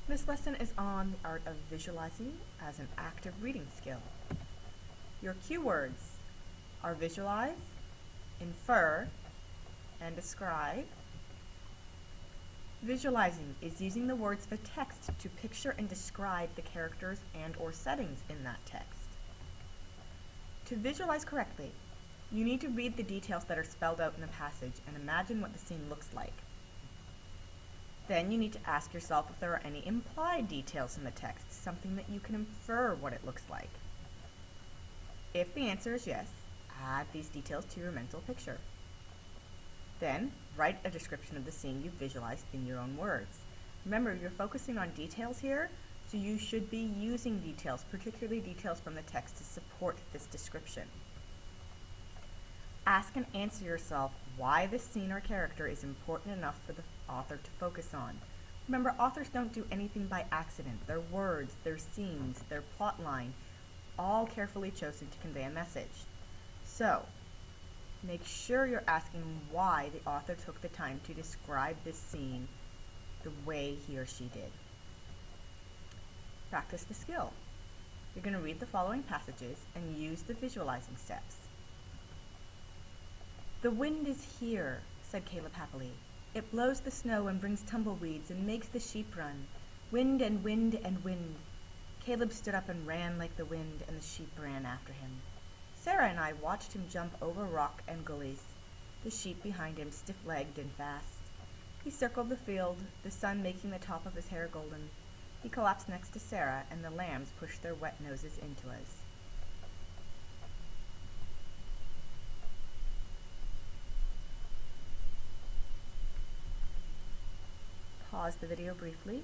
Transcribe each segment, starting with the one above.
This lesson is on the art of visualizing as an active reading skill. Your cue words are visualize, infer, and describe. Visualizing is using the words for text to picture and describe the characters and/or settings in that text. To visualize correctly, you need to read the details that are spelled out in the passage and imagine what the scene looks like. Then you need to ask yourself if there are any implied details in the text, something that you can infer what it looks like. If the answer is yes, add these details to your mental picture. Then, write a description of the scene you visualized in your own words. Remember, you're focusing on details here, so you should be using details, particularly details from the text, to support this description. Ask and answer yourself why this scene or character is important enough for the author to focus on. Remember, authors don't do anything by accident. Their words, their scenes, their plot line, all carefully chosen to convey a message. So, make sure you're asking why the author took the time to describe this scene the way he or she did. Practice the skill. You're going to read the following passages and use the visualizing steps. "The wind is here," said Caleb happily. "It blows the snow and brings tumbleweeds and makes the sheep run. Wind and wind and wind." Caleb stood up and ran like the wind, and the sheep ran after him. Sarah and I watched him jump over rock and gullies, the sheep behind him stiff-legged and fast. He circled the field, the sun making the top of his hair golden. He collapsed next to Sarah, and the lambs pushed their wet noses into us. Pause the video briefly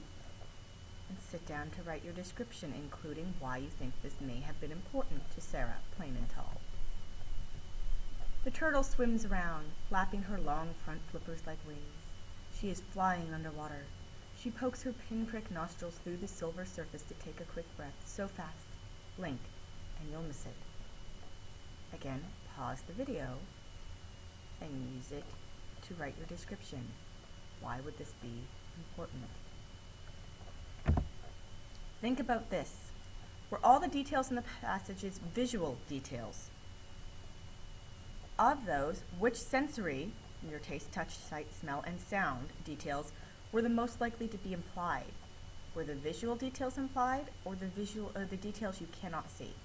and sit down to write your description, including why you think this may have been important to Sarah, plain and tall. "The turtle swims around, flapping her long front flippers like wings. She is flying underwater. She pokes her pinprick nostrils through the silver surface to take a quick breath, so fast, blink, and you'll miss it." Again, pause the video and use it to write your description. Why would this be important? Think about this. Were all the details in the passages visual details? Of those, which sensory, your taste, touch, sight, smell, and sound details, were the most likely to be implied? Were the visual details implied, or the details you cannot see?